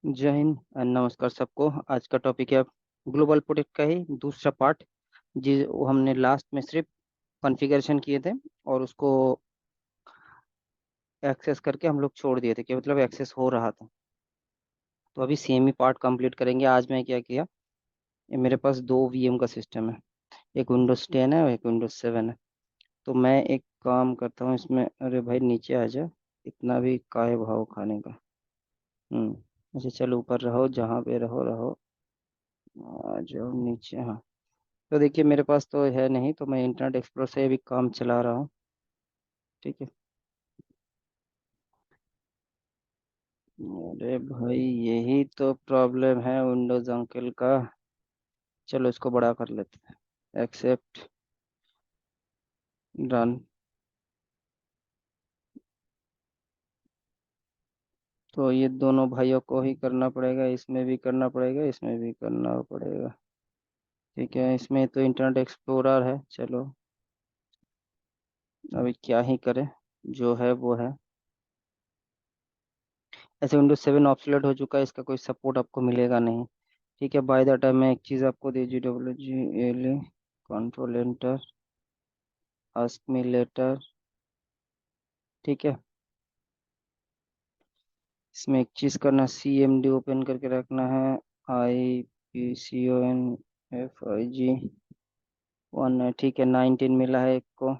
जय हिंद नमस्कार सबको। आज का टॉपिक है ग्लोबल प्रोटेक्ट का ही दूसरा पार्ट। जी वो हमने लास्ट में सिर्फ कॉन्फ़िगरेशन किए थे और उसको एक्सेस करके हम लोग छोड़ दिए थे कि मतलब एक्सेस हो रहा था। तो अभी सेम ही पार्ट कंप्लीट करेंगे। आज मैं क्या किया, ये मेरे पास दो वीएम का सिस्टम है, एक विंडोज 10 है और एक विंडोज 7 है। तो मैं एक काम करता हूँ इसमें। अरे भाई नीचे आ जा, इतना भी काहे भाव खाने का। अच्छा चलो ऊपर रहो, जहाँ पे रहो रहो। आ जाओ नीचे। हाँ, तो देखिए मेरे पास तो है नहीं, तो मैं इंटरनेट एक्सप्लोरर से भी काम चला रहा हूँ। ठीक है। अरे भाई यही तो प्रॉब्लम है विंडोज अंकल का। चलो इसको बड़ा कर लेते हैं। Accept, done. तो ये दोनों भाइयों को ही करना पड़ेगा, इसमें भी करना पड़ेगा, इसमें भी करना पड़ेगा। ठीक है, इसमें तो इंटरनेट एक्सप्लोरर है। चलो अभी क्या ही करें, जो है वो है। ऐसे विंडोज 7 ऑब्सोलेट हो चुका है, इसका कोई सपोर्ट आपको मिलेगा नहीं। ठीक है, बाय द टाइम मैं एक चीज़ आपको दी, GWG control enter, ask me later. ठीक है, इसमें एक चीज़ करना, CMD ओपन करके रखना है। IPCONFIG 1 है। ठीक है, 19 मिला है एक को।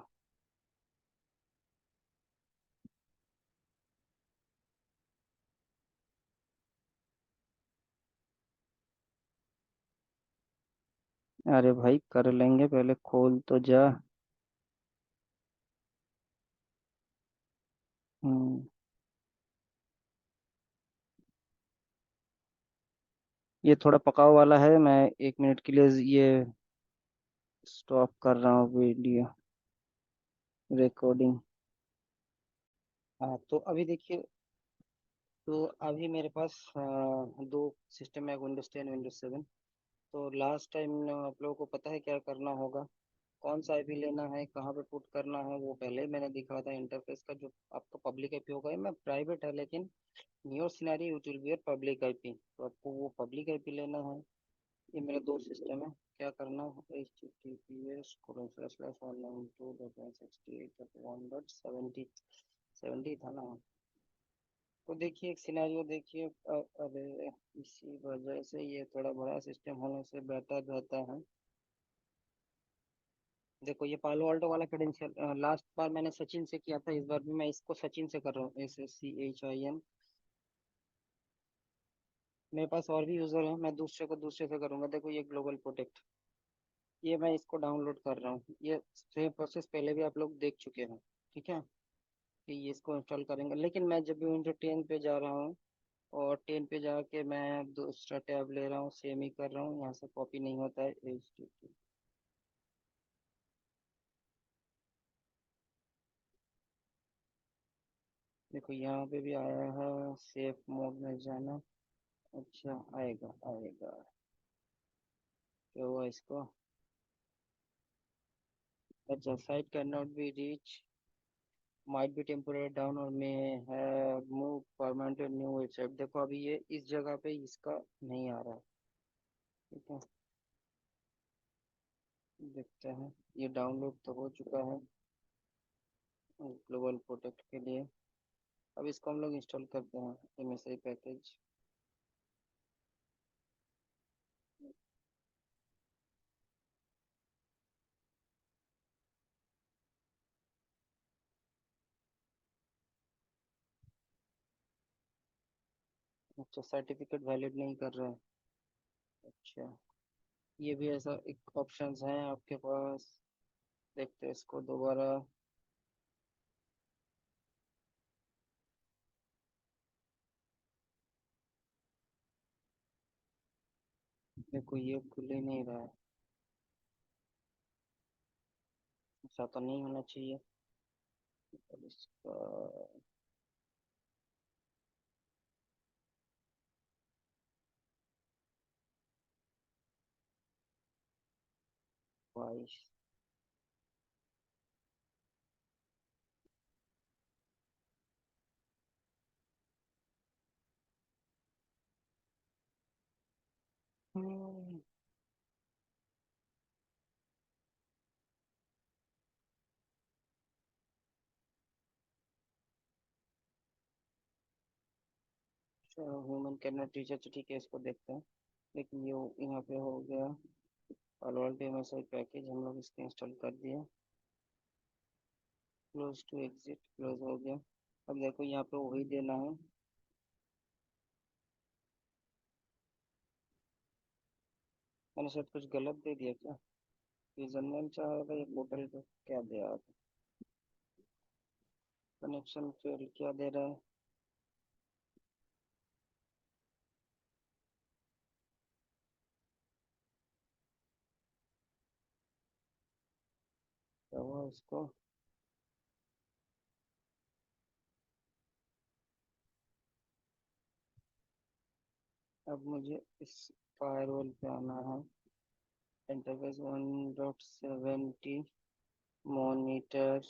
अरे भाई कर लेंगे, पहले खोल तो जा। हम्म, ये थोड़ा पकाव वाला है, मैं 1 मिनट के लिए ये स्टॉप कर रहा हूँ वीडियो रिकॉर्डिंग। हाँ तो अभी देखिए, तो अभी मेरे पास दो सिस्टम है, विंडोज 10 विंडोज 7। तो लास्ट टाइम आप लोगों को पता है क्या करना होगा, कौन सा आईपी लेना है, कहाँ पे पुट करना है, वो पहले ही मैंने दिखा था इंटरफेस का। जो आपका पब्लिक आईपी होगा, मैं प्राइवेट है लेकिन in your scenario it will be your public IP, तो आपको वो पब्लिक आईपी लेना है। ये मेरा दो सिस्टम है, क्या करना है, HTTPS://192.168.1.70 था ना। तो देखिए एक सिनेरियो देखिए, अरे इसी वजह से ये थोड़ा बड़ा सिस्टम होने से बेहतर रहता है। देखो ये पालो ऑल्टो वाला क्रेडेंशियल लास्ट बार मैंने सचिन से किया था, इस बार भी मैं इसको सचिन से कर रहा हूँ, SSCHIN। मेरे पास और भी यूजर हैं, मैं दूसरे को दूसरे से करूंगा। देखो ये ग्लोबल प्रोटेक्ट, ये मैं इसको डाउनलोड कर रहा हूँ। ये सेम प्रोसेस पहले भी आप लोग देख चुके हैं। ठीक है, कि ये इसको इंस्टॉल करेंगे, लेकिन मैं जब भी विंडो 10 पे जा रहा हूँ और 10 पे जाके मैं दूसरा टैब ले रहा हूँ, सेम ही कर रहा हूँ, यहाँ से कॉपी नहीं होता है। देखो यहाँ पे भी आया है, सेफ मोड में जाना। अच्छा आएगा आएगा, क्या हुआ इसको। अच्छा, site can not be reach, might be temporary down और may have move permanent new website. देखो अभी ये इस जगह पे इसका नहीं आ रहा है। ठीक है, देखते हैं। ये डाउनलोड तो हो चुका है ग्लोबल प्रोटेक्ट के लिए। अब इसको हम लोग इंस्टॉल करते हैं, MSI पैकेज। अच्छा, सर्टिफिकेट वैलिड नहीं कर रहा है। अच्छा, ये भी ऐसा एक ऑप्शंस है आपके पास, देखते हैं इसको दोबारा। देखो ये खुल ही नहीं रहा है, ऐसा तो नहीं होना चाहिए। अब इसका 22। ह्यूमन कैनर टीचर, ठीक है, इसको देखते हैं। लेकिन ये यहाँ पे हो गया पालो अल्टो एमएसआई पैकेज, हम लोग इसको इंस्टॉल कर दिए। क्लोज टू एग्जिट, क्लोज हो गया। अब देखो यहाँ पे वही देना है। मैंने शायद कुछ गलत दे दिया क्या? यूजरनेम चाह रहा था, ये पोर्टल पे क्या दे रहा था? कनेक्शन फेल क्या दे रहा है? क्या हुआ इसको? अब मुझे इस फायरवॉल पे आना है। Interface 1.70, monitor,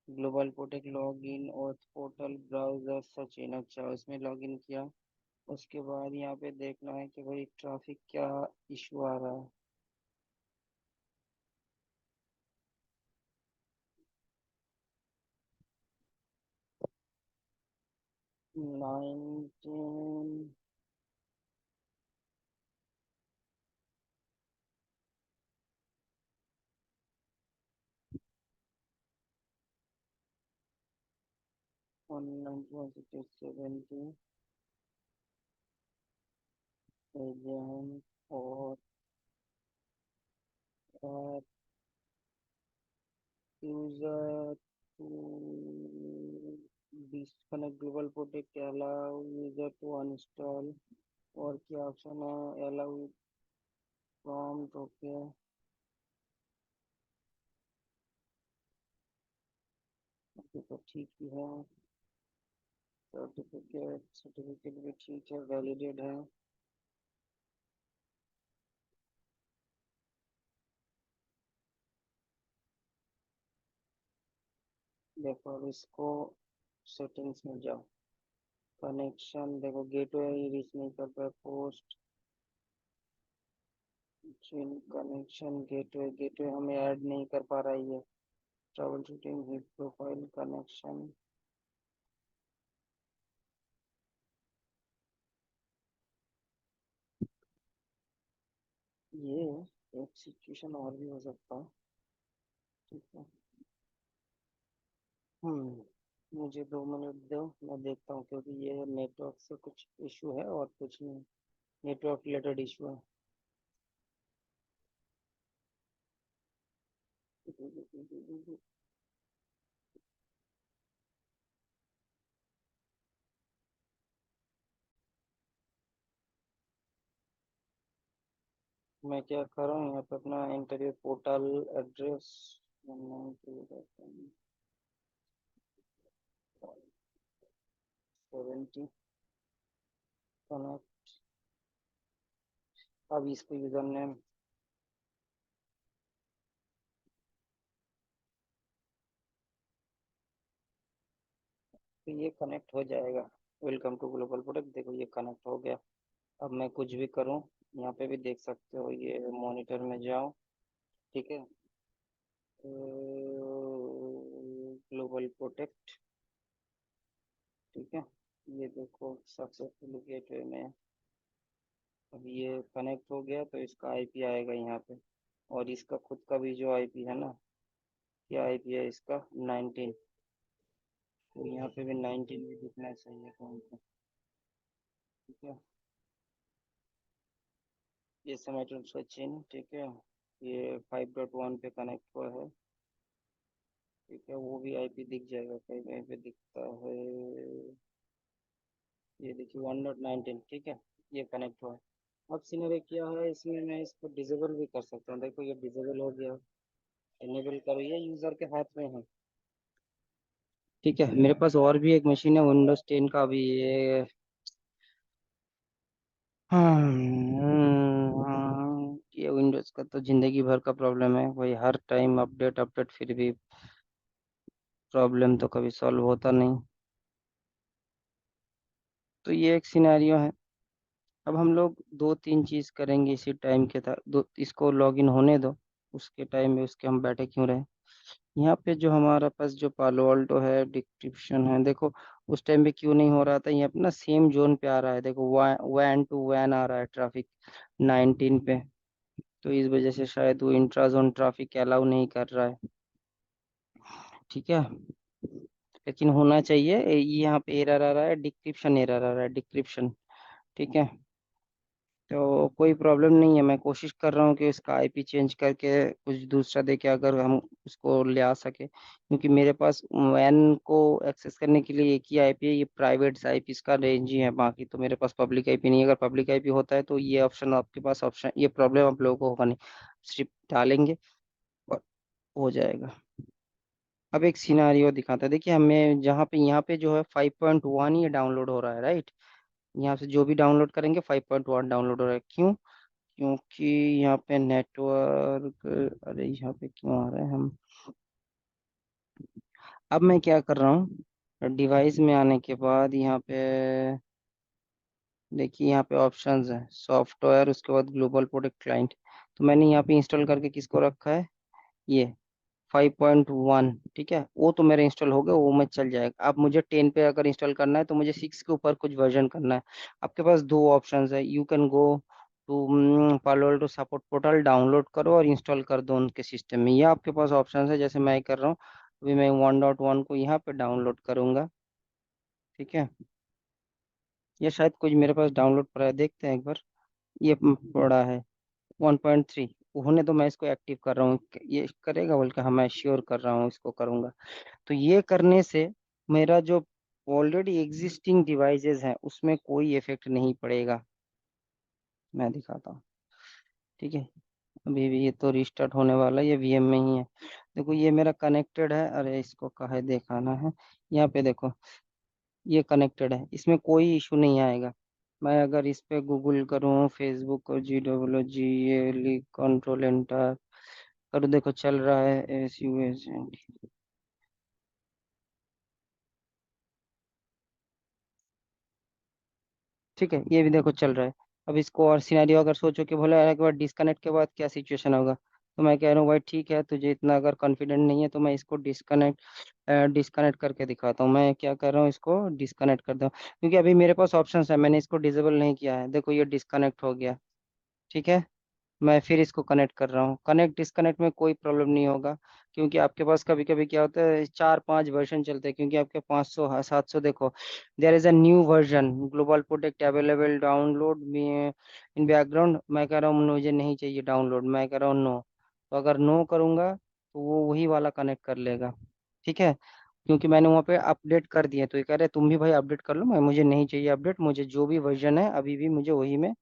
global portal, log in और पोर्टल ब्राउजर सचिन। अच्छा, उसमें लॉग इन किया। उसके बाद यहाँ पे देखना है कि भाई ट्रैफिक क्या इशू आ रहा है। 19, 191, 70 एजेंट और user to disconnect global protect, allow user to uninstall. और क्या ऑप्शन है? Allow prompt, okay. तो ठीक ही है। सर्टिफिकेट, सर्टिफिकेट भी ठीक है, वैलिडेट है। देखो अब इसको सेटिंग्स में जाओ। कनेक्शन देखो, गेटवे रीच नहीं कर पाए, पोस्ट जिन कनेक्शन, गेटवे, गेटवे हमें ऐड नहीं कर पा रहा है ये। Trouble shooting hit profile connection. ये एक सिचुएशन और भी हो सकता है। ठीक है। मुझे 2 मिनट दो, मैं देखता हूँ, क्योंकि ये नेटवर्क से कुछ इशू है और कुछ नहीं। नेटवर्क रिलेटेड इशू है। मैं क्या कर रहा हूँ यहाँ पे, अपना इंटरव्यू पोर्टल एड्रेस 70 कनेक्ट। अब इसको यूजर नेम, तो ये कनेक्ट हो जाएगा। वेलकम टू ग्लोबल प्रोडक्ट, देखो ये कनेक्ट हो गया। अब मैं कुछ भी करूँ, यहाँ पे भी देख सकते हो, ये मॉनिटर में जाओ। ठीक है, ग्लोबल प्रोटेक्ट, ठीक है। ये देखो सक्सेसफुल गेटवे में। अब ये कनेक्ट हो गया, तो इसका आईपी आएगा यहाँ पे। और इसका खुद का भी जो आईपी है ना, क्या आईपी है इसका? 19। तो यहाँ पे भी 19 भी दिखना चाहिए कौन सा। ठीक है, ये समेटल सचिन, ठीक है। ये 5.1 पे कनेक्ट हुआ है। ठीक है, वो भी आईपी दिख जाएगा, कहीं कहीं पे दिखता है। ये देखिए 1.19, ठीक है। ये कनेक्ट हुआ है। अब सीनरी क्या है इसमें, मैं इसको डिसेबल भी कर सकता हूँ। देखो ये डिसेबल हो गया। इनेबल करो, ये यूजर के हाथ में है। ठीक है, मेरे पास और भी एक मशीन है विंडोज 10 का भी ये। ये विंडोज का तो जिंदगी भर का प्रॉब्लम है भाई, हर टाइम अपडेट अपडेट, फिर भी प्रॉब्लम तो कभी सॉल्व होता नहीं। तो ये एक सिनेरियो है। अब हम लोग दो तीन चीज करेंगे इसी टाइम के था, दो इसको लॉगिन होने दो, उसके टाइम में उसके हम बैठे क्यों रहे। यहाँ पे जो हमारा पास जो पालो अल्टो है डिस्क्रिप्शन है, देखो उस टाइम पे क्यों नहीं हो रहा था, यहाँ पे ना सेम जोन पे आ रहा है, देखो वैन टू वैन आ रहा है ट्रैफिक 19 पे। तो इस वजह से शायद वो इंट्रा जोन ट्रैफिक अलाउ नहीं कर रहा है। ठीक है, लेकिन होना चाहिए। ये यहाँ पे एरर आ रहा है, डिक्रिप्शन एरर आ रहा है, डिक्रिप्शन। ठीक है, तो कोई प्रॉब्लम नहीं है, मैं कोशिश कर रहा हूँ कि इसका आईपी चेंज करके कुछ दूसरा देके अगर हम उसको ले आ सके, क्योंकि मेरे पास वैन को एक्सेस करने के लिए एक ही आईपी है, ये प्राइवेट आईपी इसका रेंज ही है, बाकी तो मेरे पास पब्लिक आईपी नहीं है। अगर पब्लिक आईपी होता है तो ये ऑप्शन आपके पास, ऑप्शन ये प्रॉब्लम आप लोगों को होगा नहीं, सिर्फ डालेंगे और हो जाएगा। अब एक सिनारियो दिखाता है, देखिए हमें जहाँ पे यहाँ पे जो है 5.1 ये डाउनलोड हो रहा है, राइट। यहाँ से जो भी डाउनलोड करेंगे 5.1 डाउनलोड हो रहा है, क्यों? क्योंकि यहाँ पे नेटवर्क, अरे यहाँ पे क्यों आ रहे हैं हम। अब मैं क्या कर रहा हूँ, डिवाइस में आने के बाद यहाँ पे देखिए, यहाँ पे ऑप्शंस है सॉफ्टवेयर, उसके बाद ग्लोबल प्रोडक्ट क्लाइंट। तो मैंने यहाँ पे इंस्टॉल करके किसको रखा है, ये 5.1। ठीक है, वो तो मेरे इंस्टॉल हो गए, वो में चल जाएगा। अब मुझे 10 पे अगर इंस्टॉल करना है तो मुझे 6 के ऊपर कुछ वर्जन करना है। आपके पास दो ऑप्शंस है, you can go to Palo Alto support portal, download करो और इंस्टॉल कर दो उनके सिस्टम में, ये आपके पास ऑप्शन है, जैसे मैं कर रहा हूँ। अभी मैं 1.1 को यहाँ पे डाउनलोड करूंगा। ठीक है, ये शायद कुछ मेरे पास डाउनलोड पड़ा है, देखते हैं एक बार। ये पड़ा है 1.3 होने, तो मैं इसको एक्टिव कर रहा हूँ, ये करेगा बोल के, हाँ मैं श्योर कर रहा हूँ, इसको करूंगा। तो ये करने से मेरा जो ऑलरेडी एग्जिस्टिंग डिवाइसेस हैं उसमें कोई इफेक्ट नहीं पड़ेगा। मैं दिखाता हूँ। ठीक है, अभी भी ये तो रिस्टार्ट होने वाला है, ये वीएम में ही है। देखो ये मेरा कनेक्टेड है, अरे इसको कहाँ दिखाना है, यहाँ पे देखो ये कनेक्टेड है, इसमें कोई इशू नहीं आएगा। मैं अगर इस पे गूगल करूँ, फेसबुक और GWGL कंट्रोल एंटर करूँ, देखो चल रहा है SUS। ठीक है, ये भी देखो चल रहा है। अब इसको और सिनेरियो अगर सोचो कि भले एक बार डिस्कनेक्ट के बाद क्या सिचुएशन होगा, तो मैं कह रहा हूँ भाई ठीक है, तुझे इतना अगर कॉन्फिडेंट नहीं है तो मैं इसको डिस्कनेक्ट करके दिखाता हूँ। मैं क्या कर रहा हूँ, इसको डिस्कनेक्ट कर दूँ, क्योंकि अभी मेरे पास ऑप्शन है, मैंने इसको डिसेबल नहीं किया है, देखो ये डिस्कनेक्ट हो गया। ठीक है, मैं फिर इसको कनेक्ट कर रहा हूँ, कनेक्ट डिस्कनेक्ट में कोई प्रॉब्लम नहीं होगा, क्योंकि आपके पास कभी कभी क्या होता है 4-5 वर्जन चलते हैं, क्योंकि आपके 500 700 देखो, there is a new version global protect available download in background. मैं कह रहा हूँ मुझे नहीं चाहिए डाउनलोड, मैं कह रहा हूँ नो। तो अगर नो करूंगा तो वो वही वाला कनेक्ट कर लेगा। ठीक है, क्योंकि मैंने वहाँ पे अपडेट कर दिया, तो ये कह रहे तुम भी भाई अपडेट कर लो, मैं मुझे नहीं चाहिए अपडेट, मुझे जो भी वर्जन है अभी भी मुझे वही में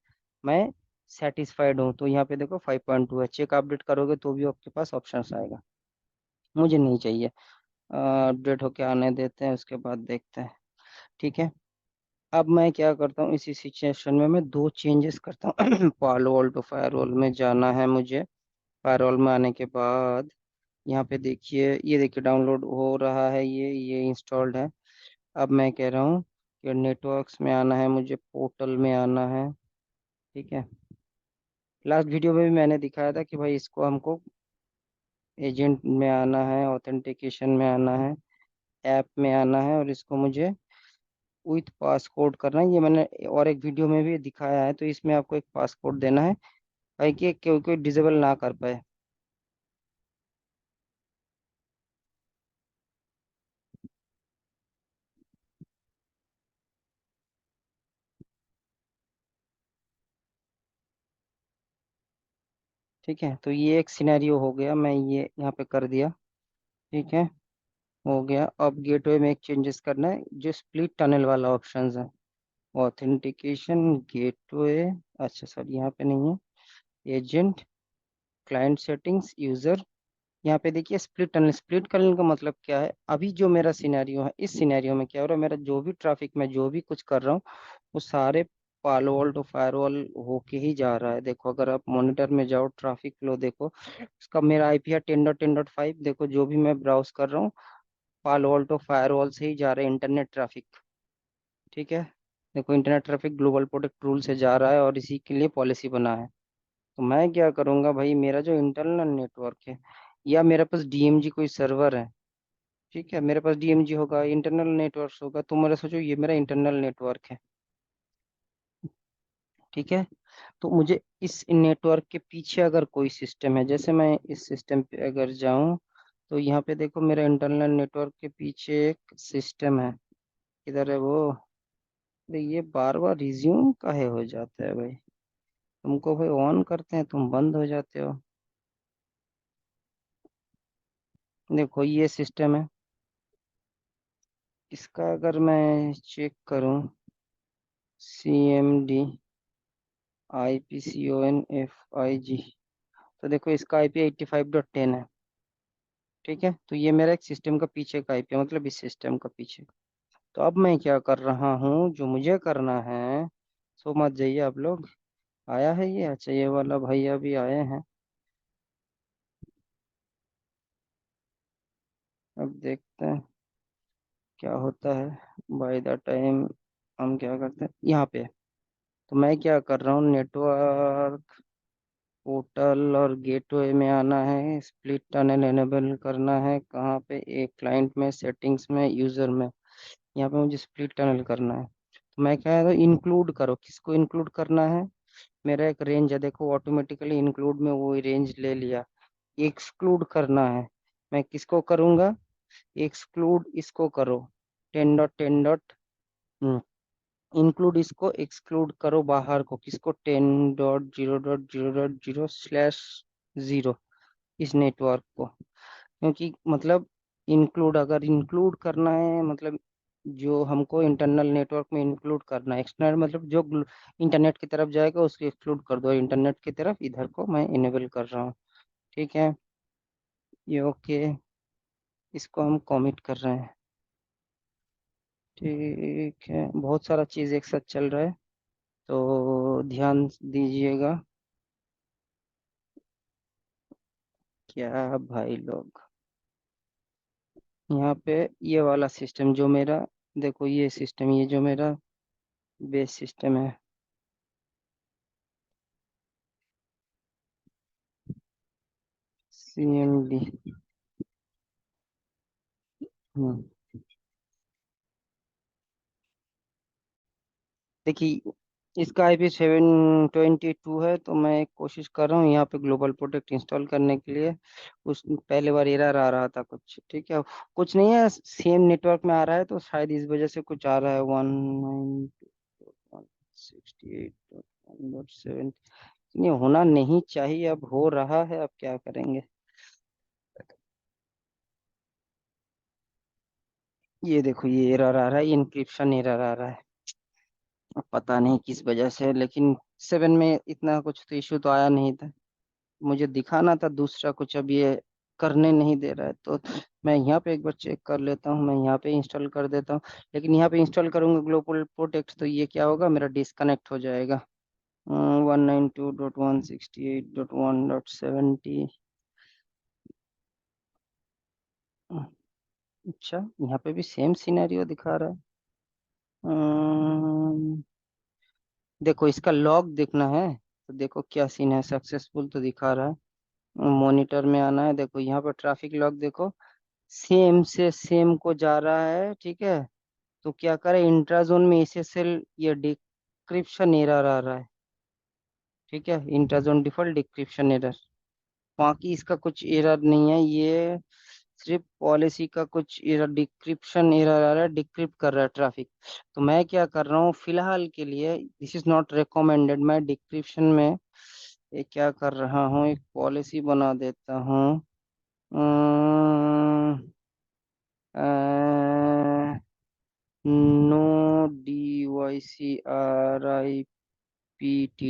मैं सेटिस्फाइड हूँ। तो यहाँ पे देखो 5.2 है, चेक अपडेट करोगे तो भी आपके पास ऑप्शन आएगा, मुझे नहीं चाहिए। अपडेट होके आने देते हैं, उसके बाद देखते हैं। ठीक है, अब मैं क्या करता हूँ, इसी सिचुएशन में मैं दो चेंजेस करता हूँ पालो ऑल्टो फायरवॉल में जाना है मुझे। फायरवॉल में आने के बाद यहाँ पे देखिए, ये देखिए डाउनलोड हो रहा है, ये इंस्टॉल्ड है। अब मैं कह रहा हूँ कि नेटवर्क्स में आना है मुझे, पोर्टल में आना है। ठीक है, लास्ट वीडियो में भी मैंने दिखाया था कि भाई इसको हमको एजेंट में आना है, ऑथेंटिकेशन में आना है, ऐप में आना है, और इसको मुझे विथ पासकोड करना है, ये मैंने और एक वीडियो में भी दिखाया है। तो इसमें आपको एक पासकोड देना है, ताकि कोई डिसेबल ना कर पाए। ठीक है, तो ये एक सिनेरियो हो गया, मैं ये यहाँ पे कर दिया। ठीक है, हो गया। अब गेटवे में एक चेंजेस करना है, जो स्प्लिट टनल वाला ऑप्शन है, ऑथेंटिकेशन गेटवे, अच्छा सॉरी यहाँ पे नहीं है, एजेंट, क्लाइंट सेटिंग्स, यूजर। यहाँ पे देखिए स्प्लिट टनल, स्प्लिट टनल का मतलब क्या है, अभी जो मेरा सिनेरियो है, इस सिनेरियो में क्या हो रहा है, मेरा जो भी ट्रैफिक में जो भी कुछ कर रहा हूँ वो सारे पालो ऑल्टो फायरवॉल होके ही जा रहा है। देखो अगर आप मॉनिटर में जाओ, ट्रैफिक फ्लो देखो, उसका मेरा आईपी है 10.10.5, देखो जो भी मैं ब्राउज कर रहा हूँ पालो ऑल्टो फायरवॉल से ही जा रहा है इंटरनेट ट्रैफिक। ठीक है, देखो internet traffic global protect rule से जा रहा है और इसी के लिए पॉलिसी बना है। तो मैं क्या करूंगा भाई, मेरा जो इंटरनल नेटवर्क है या मेरे पास डीएमजी कोई सर्वर है, ठीक है, मेरे पास डीएमजी होगा, इंटरनल नेटवर्क होगा, तो मेरा सोचो ये मेरा इंटरनल नेटवर्क है, ठीक है। तो मुझे इस नेटवर्क के पीछे अगर कोई सिस्टम है, जैसे मैं इस सिस्टम पे अगर जाऊं, तो यहाँ पे देखो मेरा इंटरनल नेटवर्क के पीछे एक सिस्टम है। किधर है वो? अरे ये बार बार रिज्यूम काहे हो जाता है भाई? तुमको भाई ऑन करते हैं तुम बंद हो जाते हो। देखो ये सिस्टम है, इसका अगर मैं चेक करूं, CMD IPCONFIG, तो देखो इसका आईपी 85.10 है, ठीक है। तो ये मेरा एक सिस्टम का पीछे का आईपी है, मतलब इस सिस्टम का पीछे। तो अब मैं क्या कर रहा हूँ, जो मुझे करना है, सो मत जाइए आप लोग। आया है ये? अच्छा ये वाला भैया भी आए हैं। अब देखते हैं क्या होता है। बाय द टाइम हम क्या करते हैं यहाँ पे, तो मैं क्या कर रहा हूँ, नेटवर्क पोर्टल और गेटवे में आना है, स्प्लिट टनल एनेबल करना है, कहाँ पे, एक क्लाइंट में, सेटिंग्स में, यूजर में, यहाँ पे मुझे स्प्लिट टनल करना है। तो मैं क्या है, इंक्लूड करो, किसको इंक्लूड करना है? मेरा एक रेंज है, देखो ऑटोमेटिकली इंक्लूड में वो रेंज ले लिया। एक्सक्लूड करना है, मैं किसको करूंगा? एक्सक्लूड इसको करो, 10.10 इंक्लूड इसको, एक्सक्लूड करो बाहर को, किसको? 10.0.0.0/0 इस नेटवर्क को। क्योंकि मतलब इंक्लूड, अगर इंक्लूड करना है मतलब जो हमको इंटरनल नेटवर्क में इंक्लूड करना है, एक्सटर्नल मतलब जो इंटरनेट की तरफ जाएगा उसको एक्सक्लूड कर दो, इंटरनेट की तरफ इधर को मैं इनेबल कर रहा हूँ, ठीक है। ये ओके, इसको हम कमिट कर रहे हैं, ठीक है। बहुत सारा चीज़ एक साथ चल रहा है, तो ध्यान दीजिएगा। क्या भाई लोग, यहाँ पे ये वाला सिस्टम जो मेरा, देखो ये सिस्टम, ये जो मेरा बेस सिस्टम है, CMD। हम्म देखिए इसका IP 722 है, तो मैं एक कोशिश कर रहा हूँ यहाँ पे ग्लोबल प्रोटेक्ट इंस्टॉल करने के लिए। उस पहले बार एरर आ रहा था कुछ, ठीक है, कुछ नहीं है, सेम नेटवर्क में आ रहा है, तो शायद इस वजह से कुछ आ रहा है। 192.168.1.7 नहीं होना नहीं चाहिए, अब हो रहा है, अब क्या करेंगे। ये देखो ये एरर आ रहा है, इनक्रिप्शन एरर आ रहा है, अब पता नहीं किस वजह से, लेकिन 7 में इतना कुछ तो इशू तो आया नहीं था। मुझे दिखाना था दूसरा कुछ, अब ये करने नहीं दे रहा है, तो मैं यहाँ पे एक बार चेक कर लेता हूँ, मैं यहाँ पे इंस्टॉल कर देता हूँ। लेकिन यहाँ पे इंस्टॉल करूंगा ग्लोबल प्रोटेक्ट, तो ये क्या होगा, मेरा डिस्कनेक्ट हो जाएगा। 192.168.1.70। अच्छा यहाँ पे भी सेम सिनेरियो दिखा रहा है। अम्म, देखो इसका लॉग देखना है, तो देखो क्या सीन है, सक्सेसफुल तो दिखा रहा है। मॉनिटर में आना है, देखो यहाँ पर ट्रैफिक लॉग देखो, सेम से सेम को जा रहा है, ठीक है। तो क्या करे, इंट्राजोन में SSL ये डिक्रिप्शन एरर आ रहा है, ठीक है, इंट्राजोन डिफॉल्ट डिक्रिप्शन एरर। बाकी इसका कुछ एरर नहीं है, ये सिर्फ पॉलिसी का कुछ एरर, डिक्रिप्शन एरर आ रहा है, डिक्रिप्ट कर रहा है ट्रैफिक। तो मैं क्या कर रहा हूँ फिलहाल के लिए, दिस इज नॉट रिकमेंडेड, मैं डिक्रिप्शन में ये क्या कर रहा हूँ, एक पॉलिसी बना देता हूँ। No DYCRIPT,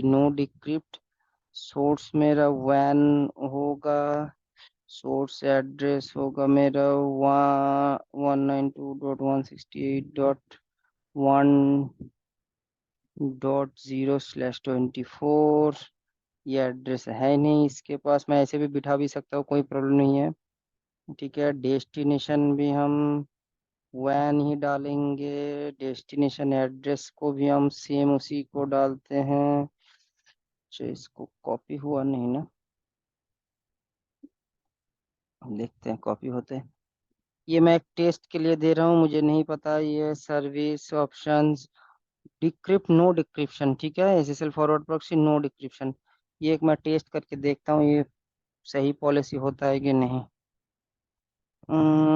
no decrypt. Source मेरा वैन होगा, सोर्स एड्रेस होगा मेरा 192.168.1.0/24। ये एड्रेस है नहीं इसके पास, मैं ऐसे भी बिठा भी सकता हूँ, कोई प्रॉब्लम नहीं है, ठीक है। डेस्टिनेशन भी हम वैन ही डालेंगे। डेस्टिनेशन एड्रेस को भी हम सेम उसी को डालते हैं। अच्छा, इसको कॉपी हुआ नहीं ना? हम देखते हैं कॉपी होते हैं। ये मैं एक टेस्ट के लिए दे रहा हूँ, मुझे नहीं पता ये service options. Decrypt no decryption, ठीक है, SSL forward proxy no decryption. ये एक मैं टेस्ट करके देखता हूँ ये सही पॉलिसी होता है कि नहीं। हम्म,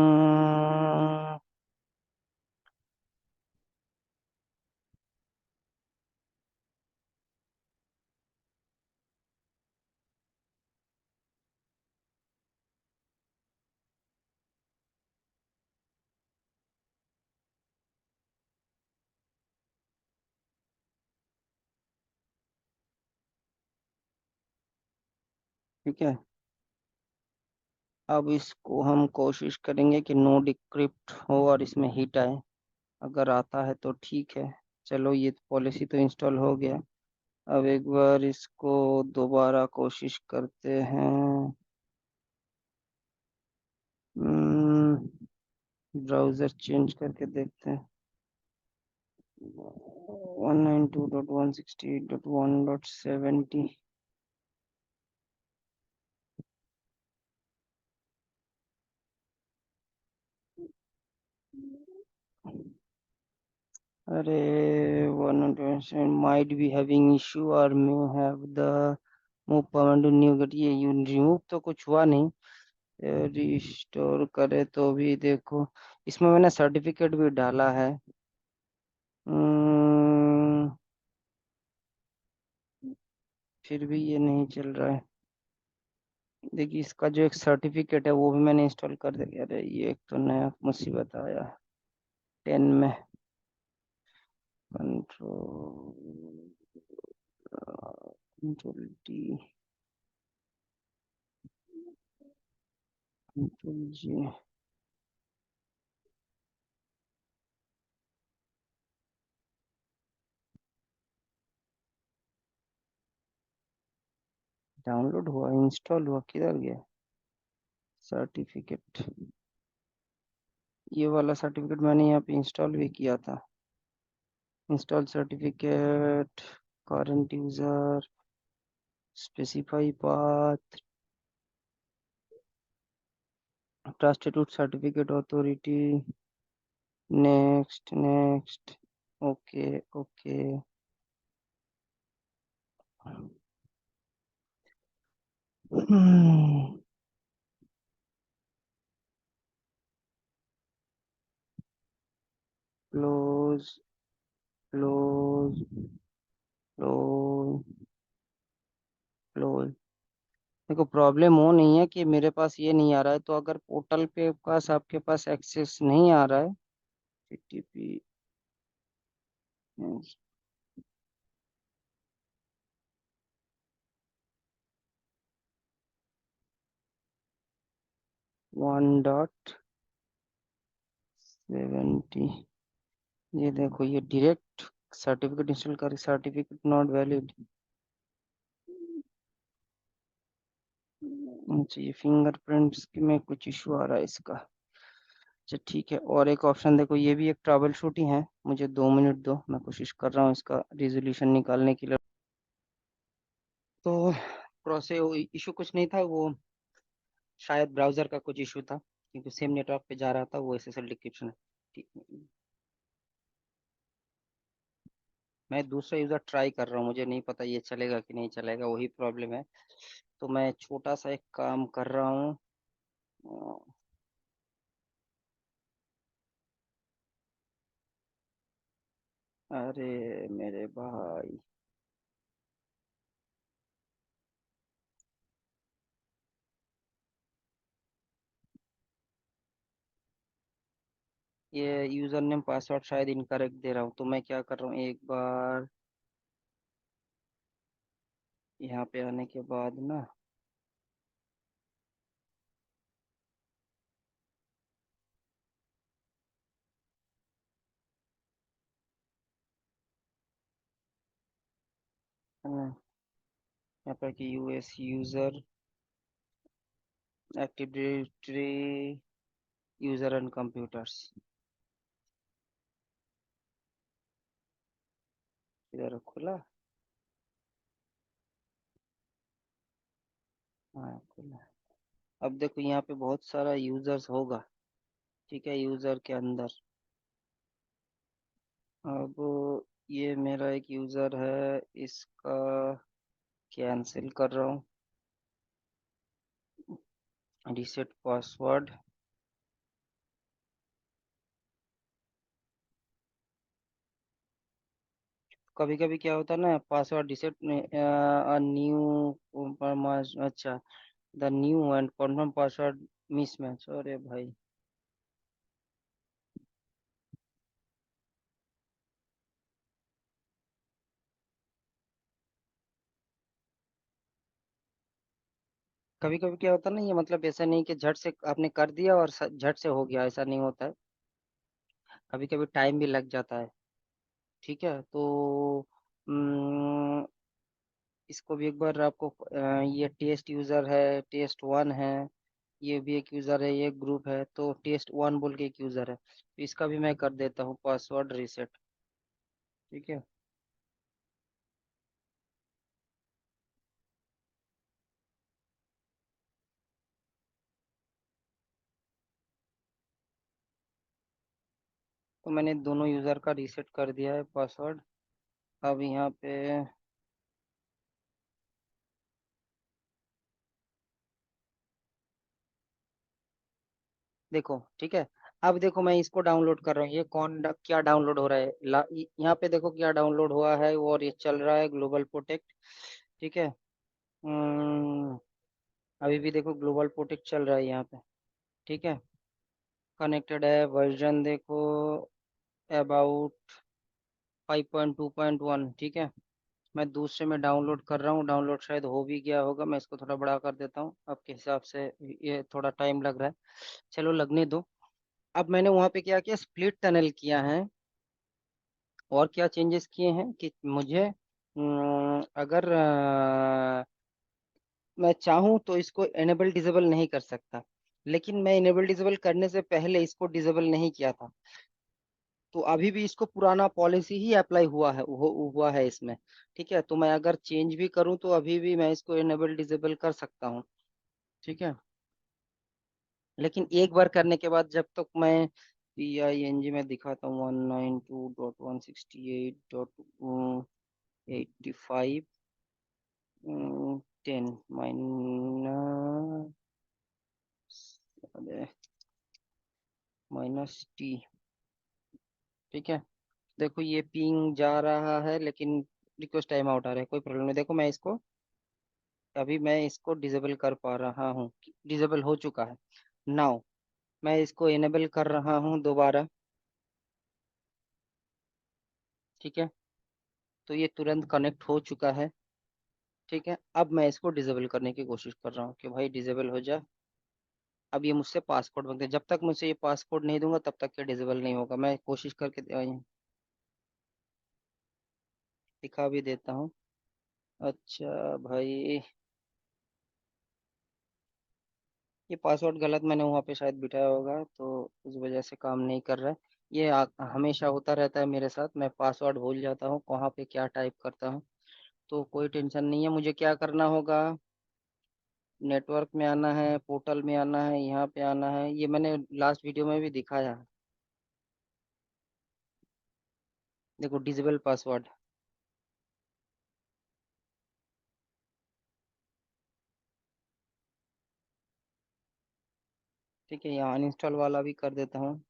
ठीक है। अब इसको हम कोशिश करेंगे कि नो डिक्रिप्ट हो और इसमें हिट आए। अगर आता है तो ठीक है। चलो, ये पॉलिसी तो इंस्टॉल हो गया। अब एक बार इसको दोबारा कोशिश करते हैं। ब्राउजर चेंज करके देखते हैं। 192.168.1.70। अरे, 127 might be having issue or may have the move permanent new get। ये रिमूव तो कुछ हुआ नहीं। रिस्टोर करे तो भी देखो, इसमें मैंने सर्टिफिकेट भी डाला है। हम्म, फिर भी ये नहीं चल रहा है। देखिए, इसका जो एक सर्टिफिकेट है वो भी मैंने इंस्टॉल कर दिया। अरे, ये एक तो नया मुसीबत आया 10 में। कंट्रोल कंट्रोल टी, कंट्रोल जी। डाउनलोड हुआ, इंस्टॉल हुआ, किधर गया सर्टिफिकेट? ये वाला सर्टिफिकेट मैंने यहाँ पे इंस्टॉल भी किया था। Install certificate, current user, specify path, trusted certificate authority, next next, okay okay. Close close close close. देखो, प्रॉब्लम वो नहीं है कि मेरे पास ये नहीं आ रहा है, तो अगर पोर्टल पे पास आपके पास एक्सेस नहीं आ रहा है, टीटीपी 1.70, ये देखो, ये डायरेक्ट सर्टिफिकेट इंस्टॉल कर, सर्टिफिकेट नॉट वैलिड। ये फिंगरप्रिंट्स में कुछ इशू आ रहा है इसका। अच्छा, ठीक है। और एक ऑप्शन देखो, ये भी एक ट्रबल शूट ही है। मुझे 2 मिनट दो, मैं कोशिश कर रहा हूँ इसका रिजोल्यूशन निकालने के लिए। तो प्रोसेस इशू कुछ नहीं था वो, शायद ब्राउजर का कुछ इशू था, क्योंकि सेम नेटवर्क पे जा रहा था वो एसएसएल डिक्रिप्शन है। ठीक। मैं दूसरा यूज़र ट्राई कर रहा हूँ, मुझे नहीं पता ये चलेगा कि नहीं चलेगा, वही प्रॉब्लम है। तो मैं छोटा सा एक काम कर रहा हूँ। अरे मेरे भाई, ये यूज़र नेम पासवर्ड शायद इनकरेक्ट दे रहा हूँ। तो मैं क्या कर रहा हूँ, एक बार यहाँ पे आने के बाद ना, यहाँ पर कि US user active directory user and computers. इधर खुला। हाँ खुला। अब देखो यहाँ पे बहुत सारा यूजर्स होगा, ठीक है, यूजर के अंदर। अब ये मेरा एक यूजर है, इसका कैंसिल कर रहा हूँ, रिसेट पासवर्ड। कभी कभी क्या होता है ना, पासवर्ड रिसेट में न्यू, अच्छा, the new and confirm password mismatch, अरे भाई। कभी कभी क्या होता है ना, ये मतलब ऐसा नहीं कि झट से आपने कर दिया और झट से हो गया, ऐसा नहीं होता है। कभी कभी टाइम भी लग जाता है। ठीक है, तो हम्म, इसको भी एक बार आपको ये टेस्ट यूजर है, टेस्ट वन है, ये भी एक यूजर है, ये एक ग्रुप है, तो टेस्ट वन बोल के एक यूजर है, तो इसका भी मैं कर देता हूँ पासवर्ड रीसेट। ठीक है। तो मैंने दोनों यूजर का रीसेट कर दिया है पासवर्ड। अब यहाँ पे देखो, ठीक है। अब देखो मैं इसको डाउनलोड कर रहा हूँ, ये क्या डाउनलोड हो रहा है, यहाँ पे देखो क्या डाउनलोड हुआ है, और ये चल रहा है ग्लोबल प्रोटेक्ट। ठीक है। हम्म, अभी भी देखो ग्लोबल प्रोटेक्ट चल रहा है यहाँ पे। ठीक है। कनेक्टेड है, वर्जन देखो अबाउट 5.2.1। ठीक है। मैं दूसरे में डाउनलोड कर रहा हूँ, डाउनलोड शायद हो भी गया होगा, मैं इसको थोड़ा बड़ा कर देता हूँ आपके हिसाब से। ये थोड़ा टाइम लग रहा है, चलो लगने दो। अब मैंने वहां पे क्या किया, स्प्लिट टनल किया है, और क्या चेंजेस किए हैं कि मुझे अगर मैं चाहूँ तो इसको इनेबल डिसेबल नहीं कर सकता, लेकिन मैं इनेबल डिसेबल करने से पहले इसको डिसेबल नहीं किया था, तो अभी भी इसको पुराना पॉलिसी ही अप्लाई हुआ है इसमें। ठीक है, तो मैं अगर चेंज भी करूँ तो अभी भी मैं इसको इनेबल डिसेबल कर सकता हूँ। ठीक है। लेकिन एक बार करने के बाद, जब तक मैं PING में दिखाता हूँ 192.168.85 10 माइनस टी। ठीक है। देखो ये पिंग जा रहा है, लेकिन रिक्वेस्ट टाइम आउट आ रहा है, कोई प्रॉब्लम नहीं। देखो मैं इसको, अभी मैं इसको डिसेबल कर पा रहा हूँ, डिसेबल हो चुका है। नाउ मैं इसको इनेबल कर रहा हूँ दोबारा। ठीक है, तो ये तुरंत कनेक्ट हो चुका है। ठीक है, अब मैं इसको डिसेबल करने की कोशिश कर रहा हूँ कि भाई डिसेबल हो जा। अब ये मुझसे पासकोड मांगते हैं, जब तक मुझसे ये पासकोड नहीं दूंगा तब तक ये डिसेबल नहीं होगा। मैं कोशिश करके दिखा भी देता हूँ। अच्छा भाई, ये पासवर्ड गलत मैंने वहाँ पे शायद बिठाया होगा, तो उस वजह से काम नहीं कर रहा है। ये हमेशा होता रहता है मेरे साथ, मैं पासवर्ड भूल जाता हूँ कहाँ पे क्या टाइप करता हूँ। तो कोई टेंशन नहीं है, मुझे क्या करना होगा, नेटवर्क में आना है, पोर्टल में आना है, यहाँ पे आना है, ये मैंने लास्ट वीडियो में भी दिखाया है। देखो डिसेबल पासवर्ड। ठीक है, यहाँ अनइंस्टॉल वाला भी कर देता हूँ।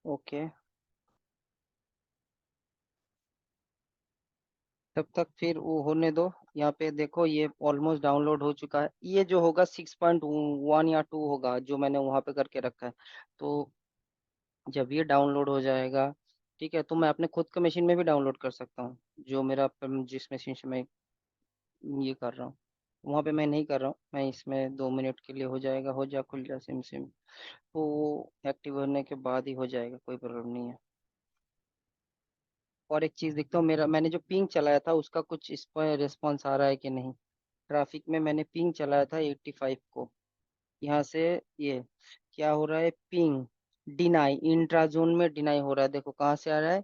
ओके, तब तक फिर वो होने दो। यहाँ पे देखो ये ऑलमोस्ट डाउनलोड हो चुका है, ये जो होगा 6.1 या 2 होगा, जो मैंने वहाँ पे करके रखा है। तो जब ये डाउनलोड हो जाएगा, ठीक है, तो मैं अपने खुद के मशीन में भी डाउनलोड कर सकता हूँ, जो मेरा जिस मशीन से मैं ये कर रहा हूँ, वहाँ पे मैं नहीं कर रहा हूँ, मैं इसमें 2 मिनट के लिए हो जाएगा, हो जा खुल जा सिम सिम, तो एक्टिव होने के बाद ही हो जाएगा, कोई प्रॉब्लम नहीं है। और एक चीज़ देखता हूँ, मेरा मैंने जो पिंग चलाया था उसका कुछ इस पर रिस्पॉन्स आ रहा है कि नहीं। ट्रैफिक में मैंने पिंग चलाया था 85 को, यहाँ से ये क्या हो रहा है, पिंग डिनाई, इंट्राजोन में डिनाई हो रहा है। देखो कहाँ से आ रहा है,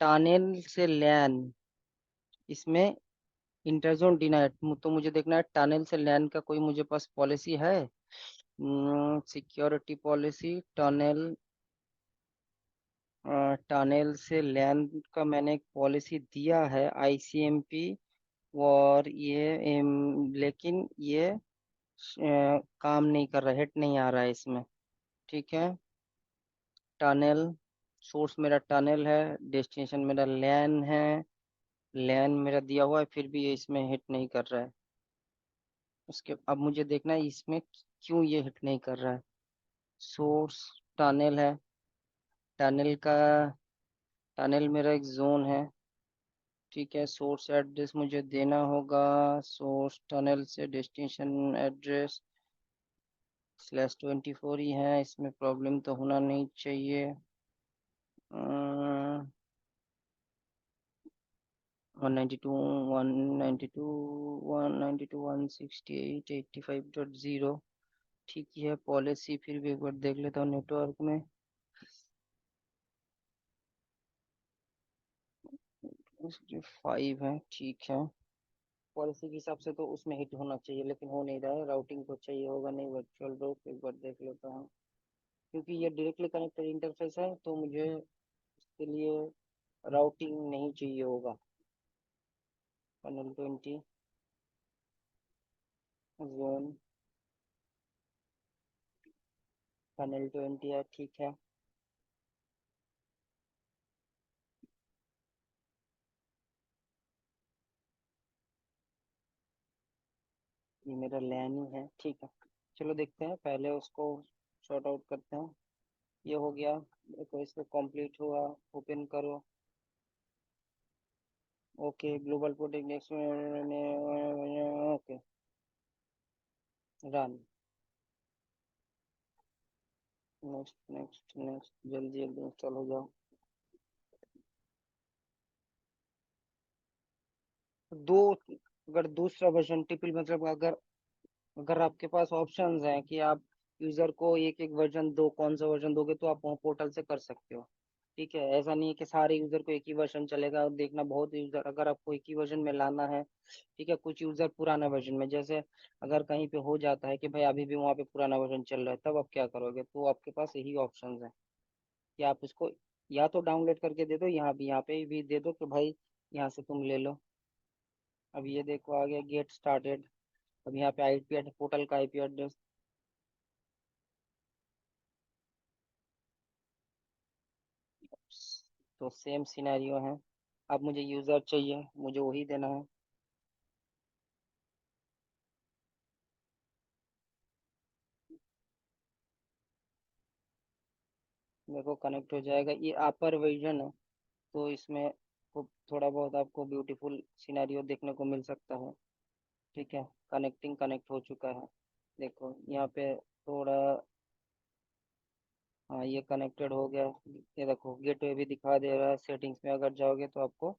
टानेल से लैन, इसमें इंटरजोन डिनाई। तो मुझे देखना है टनल से लैन का कोई मुझे पास पॉलिसी है, सिक्योरिटी पॉलिसी टनल, टनल से लैन का मैंने एक पॉलिसी दिया है आईसीएमपी। और ये लेकिन ये काम नहीं कर रहा, हिट नहीं आ रहा है इसमें। ठीक है, टनल, सोर्स मेरा टनल है, डेस्टिनेशन मेरा लैन है, लैन मेरा दिया हुआ है, फिर भी ये इसमें हिट नहीं कर रहा है। उसके अब मुझे देखना है इसमें क्यों ये हिट नहीं कर रहा है। सोर्स टनल है, टनल का, टनल मेरा एक जोन है। ठीक है, सोर्स एड्रेस मुझे देना होगा, सोर्स टनल से डेस्टिनेशन एड्रेस /24 ही है, इसमें प्रॉब्लम तो होना नहीं चाहिए। 192, 192, 192, 168, 85.0। ठीक है, पॉलिसी फिर भी एक बार देख लेता हूँ नेटवर्क में। 5 है, ठीक है। पॉलिसी के हिसाब से तो उसमें हिट होना चाहिए, लेकिन हो नहीं रहा है। राउटिंग को चाहिए होगा, नहीं वर्चुअल रूट एक बार देख लेता हूँ। क्योंकि ये डायरेक्टली कनेक्टेड इंटरफेस है तो मुझे इसके लिए राउटिंग नहीं चाहिए होगा। पैनल 20 जोन, पैनल 20 है, ठीक है। ये मेरा लैन ही है, ठीक है। चलो देखते हैं, पहले उसको सॉर्ट आउट करते हैं। ये हो गया, देखो इसको कंप्लीट हुआ, ओपन करो। Okay, global protect next, okay, run, next next next, जल्दी जल्दी इंस्टॉल हो जाओ। दो, अगर दूसरा वर्जन टिपिल मतलब अगर अगर आपके पास ऑप्शंस हैं कि आप यूजर को एक एक वर्जन दो, कौन सा वर्जन दोगे तो आप वहाँ पोर्टल से कर सकते हो। ठीक है, ऐसा नहीं है कि सारे यूजर को एक ही वर्जन चलेगा। और देखना, बहुत यूजर अगर आपको एक ही वर्जन में लाना है, ठीक है, कुछ यूजर पुराना वर्जन में, जैसे अगर कहीं पे हो जाता है कि भाई अभी भी वहाँ पे पुराना वर्जन चल रहा है, तब आप क्या करोगे, तो आपके पास यही ऑप्शंस है कि आप उसको या तो डाउनलोड करके दे दो, यहाँ भी, यहाँ पे भी दे दो कि भाई यहाँ से तुम ले लो। अब ये देखो आ गया गेट स्टार्टेड। अब यहाँ पे आईपी एड्रेस, पोर्टल का आईपी एड्रेस, तो सेम सिनेरियो है। अब मुझे यूजर चाहिए, मुझे वही देना है। देखो कनेक्ट हो जाएगा, ये अपर वर्जन है तो इसमें खूब थोड़ा बहुत आपको ब्यूटीफुल सिनेरियो देखने को मिल सकता है। ठीक है, कनेक्टिंग कनेक्ट हो चुका है। देखो यहाँ पे थोड़ा, हाँ ये कनेक्टेड हो गया। ये देखो गेटवे भी दिखा दे रहा है, सेटिंग्स में अगर जाओगे तो आपको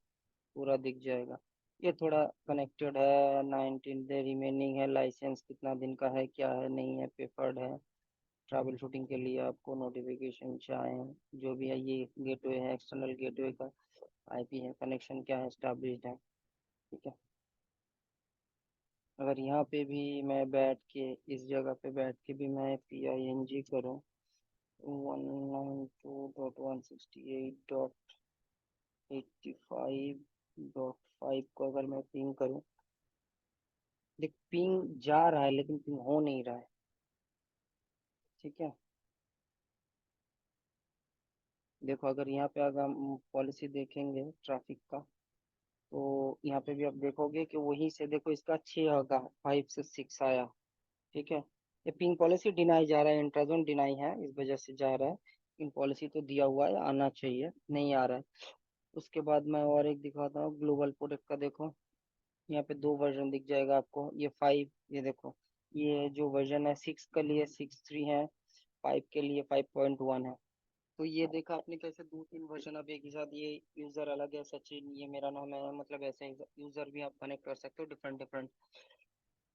पूरा दिख जाएगा। ये थोड़ा कनेक्टेड है, 19 डे रिमेनिंग है, लाइसेंस कितना दिन का है, क्या है, नहीं है, पेपर्ड है। ट्रैवल शूटिंग के लिए आपको नोटिफिकेशन चाहे, जो भी है, ये गेटवे है, एक्सटर्नल गेटवे का आईपी है, कनेक्शन क्या है, स्टैब्लिश्ड है। ठीक है, अगर यहाँ पे भी मैं बैठ के, इस जगह पे बैठ के भी मैं PING करूँ, 192.168.85.5 को अगर मैं पिंग करूँ, देख पिंग जा रहा है लेकिन पिंग हो नहीं रहा है। ठीक है, देखो अगर यहाँ पे अगर हम पॉलिसी देखेंगे ट्रैफिक का, तो यहाँ पे भी आप देखोगे कि वहीं से देखो इसका 6 होगा, 5 से 6 आया। ठीक है, ये पिंग पॉलिसी डिनाई जा रहा है, इंट्राजोन डिनाई है, इस वजह से जा रहा है। पिंग पॉलिसी तो दिया हुआ है, आना चाहिए, नहीं आ रहा है। उसके बाद मैं और एक दिखाता हूँ, ग्लोबल प्रोडक्ट का देखो। यहाँ पे दो वर्जन दिख जाएगा आपको, ये 5, ये देखो, ये जो वर्जन है 6 के लिए 6.3 है, 5 के लिए 5.1 है। तो ये देखा आपने कैसे दो तीन वर्जन अब एक ही साथ, ये यूजर अलग है, सचिन ये मेरा नाम है, मतलब ऐसे यूजर भी आप कनेक्ट कर सकते हो डिफरेंट डिफरेंट।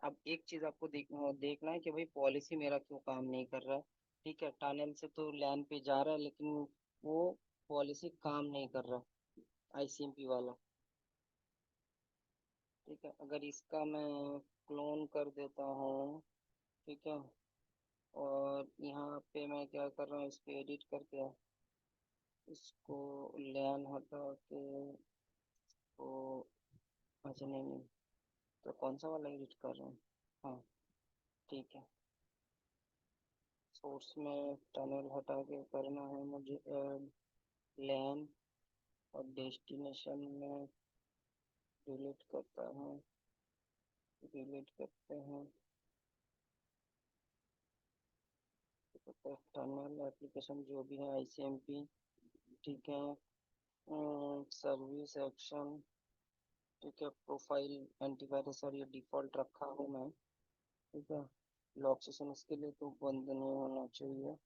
अब एक चीज आपको देखना है कि भाई पॉलिसी मेरा क्यों काम नहीं कर रहा है। ठीक है, टनल से तो लैन पे जा रहा है लेकिन वो पॉलिसी काम नहीं कर रहा, आईसीएमपी वाला। ठीक है, अगर इसका मैं क्लोन कर देता हूँ, ठीक है, और यहाँ पे मैं क्या कर रहा हूँ, इसको एडिट करके इसको लैन हटा के, तो अच्छा नहीं नहीं, तो कौन सा वाला एडिट कर रहा हूँ। हाँ, ठीक है, सोर्स में टनल हटा के करना है मुझे ऐड लैन, और डेस्टिनेशन में डिलीट करता हूँ, डिलीट करते हैं, टनल एप्लीकेशन जो भी है आईसीएमपी। ठीक है, सर्विस एक्शन, ठीक है, प्रोफाइल एंटीवायरस और ये डिफॉल्ट रखा हूँ मैं। ठीक है, लॉक सेशन इसके लिए तो बंद नहीं होना चाहिए।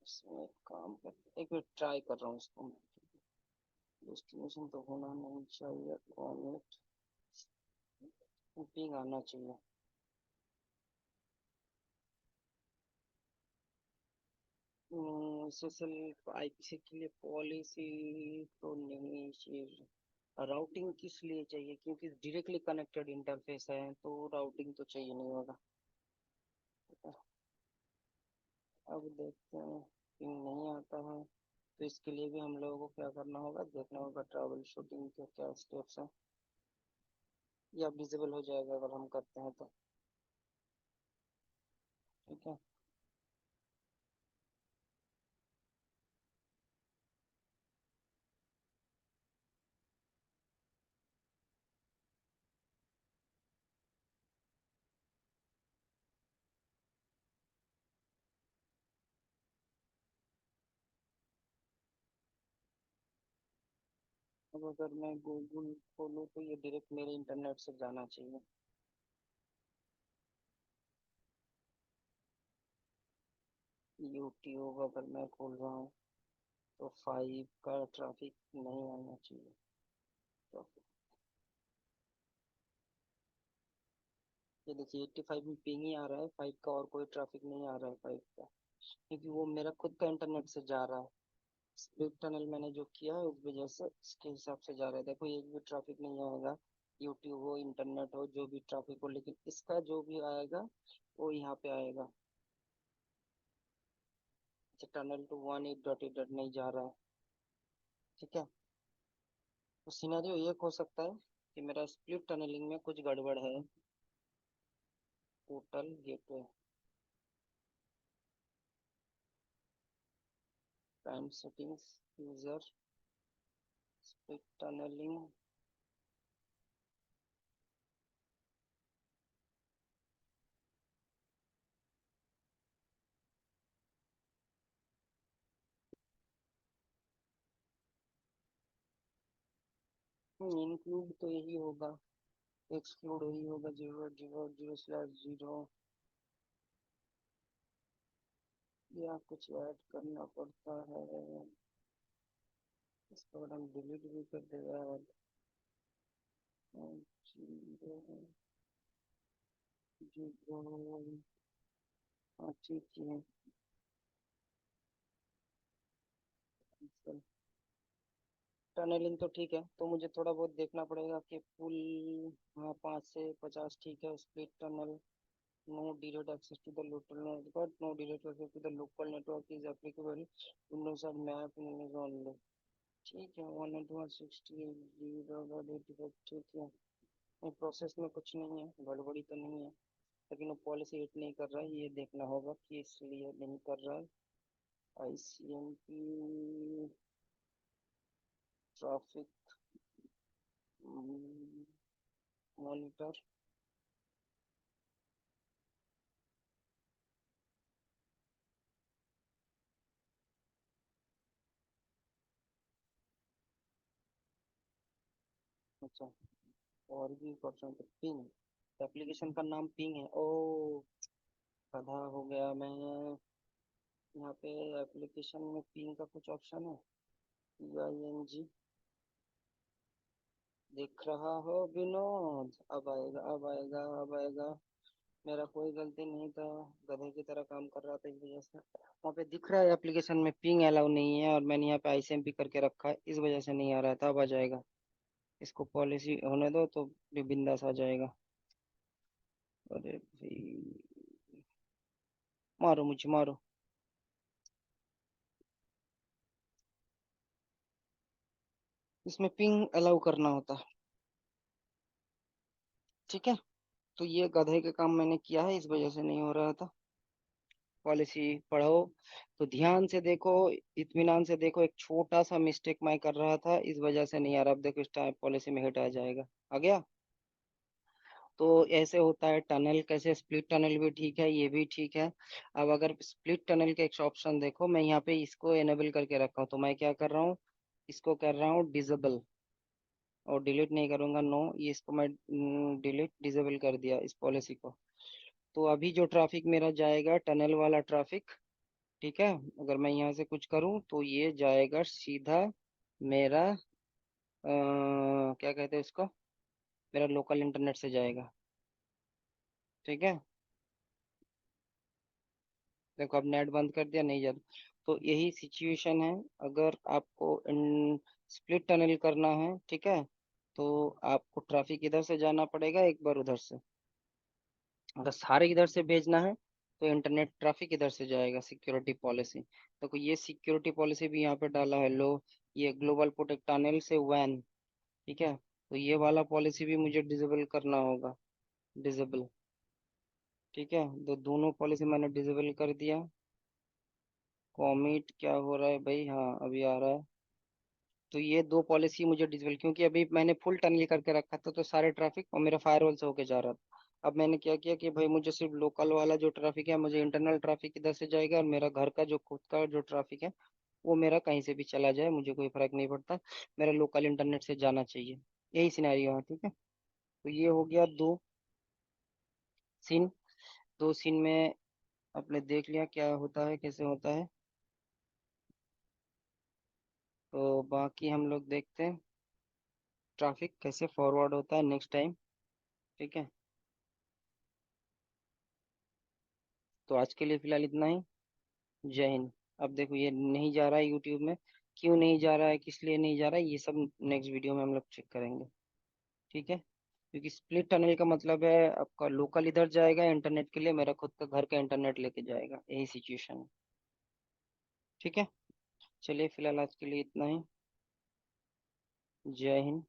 इसमें एक काम कर, एक मिनट ट्राई कर रहा हूँ इसको। डेस्टिनेशन तो होना नहीं चाहिए, कॉमेट पिंग आना चाहिए। एसएसएल आईपीसी के लिए पॉलिसी तो नहीं चाहिए, राउटिंग किस लिए चाहिए, क्योंकि डायरेक्टली कनेक्टेड इंटरफेस है तो राउटिंग तो चाहिए नहीं होगा। अब देखते हैं, पिंग नहीं आता है, तो इसके लिए भी हम लोगों को क्या करना होगा, देखना होगा ट्रैवल शूटिंग के क्या स्टेप्स हैं, या विजिबल हो जाएगा अगर हम करते हैं तो। ठीक है, अब अगर मैं गूगल खोलूँ तो ये डायरेक्ट मेरे इंटरनेट से जाना चाहिए। यूट्यूब अगर मैं खोल रहा हूँ तो 5 का ट्रैफिक नहीं आना चाहिए। तो ये देखिए 85 में पिंग ही आ रहा है, 5 का और कोई ट्रैफिक नहीं आ रहा है 5 का, क्योंकि वो मेरा खुद का इंटरनेट से जा रहा है। स्प्लिट टनल मैंने जो किया है उस वजह से इसके हिसाब से जा रहा है। देखो एक भी ट्रैफिक नहीं आएगा, यूट्यूब हो इंटरनेट हो जो भी ट्रैफिक हो, लेकिन इसका जो भी आएगा वो यहाँ पे आएगा। अच्छा, टनल टू 1 8 डॉट 8 डॉट नहीं जा रहा है। ठीक है, तो सिनेरियो ये हो सकता है कि मेरा स्प्लिट टनलिंग में कुछ गड़बड़ है। Portal gateway, time settings, user, split tunneling. Include तो यही होगा, एक्सक्लूड यही होगा, 0 0 0 स्लैश 0, या कुछ ऐड करना पड़ता है। इसको अगर हम डिलीट भी कर देगा, 0 0, हाँ ठीक है। टनलिंग तो ठीक है, तो मुझे थोड़ा बहुत देखना पड़ेगा कि पुल, हाँ 5 से 50 ठीक है। Split tunnel, no direct access to the local network, no direct access to the local network is applicable, windows are map windows only। ठीक है, 192.168.0.85, ठीक है। नहीं, प्रोसेस में कुछ नहीं है, गड़बड़ी तो नहीं है, लेकिन वो पॉलिसी हिट नहीं कर रहा है, ये देखना होगा कि इसलिए नहीं कर रहा है। आईसीएमपी ट्रैफिक मॉनिटर, अच्छा, और भी क्वेश्चन, पिंग, एप्लीकेशन का नाम पिंग है, ओ गधा हो गया मैं। यहाँ पे एप्लीकेशन में पिंग का कुछ ऑप्शन है, PING, दिख रहा हो विनोद, अब आएगा अब आएगा अब आएगा। मेरा कोई गलती नहीं था, गधे की तरह काम कर रहा था इस वजह से। वहाँ पे दिख रहा है एप्लीकेशन में पिंग अलाउ नहीं है, और मैंने यहाँ पे आईसीएमपी करके रखा है, इस वजह से नहीं आ रहा था, अब आ जाएगा। इसको पॉलिसी होने दो तो भी बिंदास आ जाएगा। अरे भाई, मारो मुझे मारो। इसमें पिंग अलाउ करना होता, ठीक है। तो ये गधे के काम मैंने किया है, इस वजह से नहीं हो रहा था। पॉलिसी पढ़ो तो ध्यान से देखो, इत्मीनान से देखो, एक छोटा सा मिस्टेक मैं कर रहा था, इस वजह से नहीं आ रहा। अब देखो इस टाइम पॉलिसी में हिट आ जाएगा, आ गया। तो ऐसे होता है टनल, कैसे स्प्लिट टनल भी ठीक है, ये भी ठीक है। अब अगर स्प्लिट टनल के एक ऑप्शन देखो, मैं यहाँ पे इसको एनेबल करके रखा हूँ, तो मैं क्या कर रहा हूँ, इसको कर रहा हूँ डिसेबल, और डिलीट नहीं करूंगा, नो, ये इसको मैं डिलीट डिसेबल कर दिया इस पॉलिसी को। तो अभी जो ट्रैफिक मेरा जाएगा, टनल वाला ट्रैफिक, ठीक है, अगर मैं यहाँ से कुछ करूँ तो ये जाएगा सीधा मेरा क्या कहते हैं उसको, मेरा लोकल इंटरनेट से जाएगा, ठीक है। देखो अब नेट बंद कर दिया, नहीं जाता। तो यही सिचुएशन है, अगर आपको स्प्लिट टनल करना है, ठीक है, तो आपको ट्रैफिक इधर से जाना पड़ेगा, एक बार उधर से। अगर सारे इधर से भेजना है तो इंटरनेट ट्रैफिक इधर से जाएगा, सिक्योरिटी पॉलिसी। देखो ये सिक्योरिटी पॉलिसी भी यहाँ पे डाला है लो, ये ग्लोबल प्रोटेक्ट टनल से वैन, ठीक है। तो ये वाला पॉलिसी भी मुझे डिसेबल करना होगा, डिसेबल, ठीक है। तो दोनों पॉलिसी मैंने डिसेबल कर दिया। कॉमिट क्या हो रहा है भाई, हाँ अभी आ रहा है। तो ये दो पॉलिसी मुझे डिसेबल, क्योंकि अभी मैंने फुल टनल करके रखा था, तो सारे ट्रैफिक और मेरा फायरवॉल से होके जा रहा था। अब मैंने क्या किया कि भाई मुझे सिर्फ लोकल वाला जो ट्रैफिक है, मुझे इंटरनल ट्रैफिक इधर से जाएगा, और मेरा घर का जो खुद का जो ट्रैफिक है, वो मेरा कहीं से भी चला जाए, मुझे कोई फर्क नहीं पड़ता, मेरा लोकल इंटरनेट से जाना चाहिए। यही सिनेरियो है, ठीक है। तो ये हो गया दो सीन, दो सीन में आपने देख लिया क्या होता है, कैसे होता है। तो बाकी हम लोग देखते हैं ट्रैफिक कैसे फॉरवर्ड होता है नेक्स्ट टाइम, ठीक है। तो आज के लिए फिलहाल इतना ही। जय हिंद। अब देखो ये नहीं जा रहा है यूट्यूब में, क्यों नहीं जा रहा है, किस लिए नहीं जा रहा है, ये सब नेक्स्ट वीडियो में हम लोग चेक करेंगे, ठीक है। क्योंकि स्प्लिट टनल का मतलब है आपका लोकल इधर जाएगा इंटरनेट के लिए, मेरा खुद का घर का इंटरनेट लेके जाएगा, यही सिचुएशन है, ठीक है। चलिए फिलहाल आज के लिए इतना ही। जय हिंद।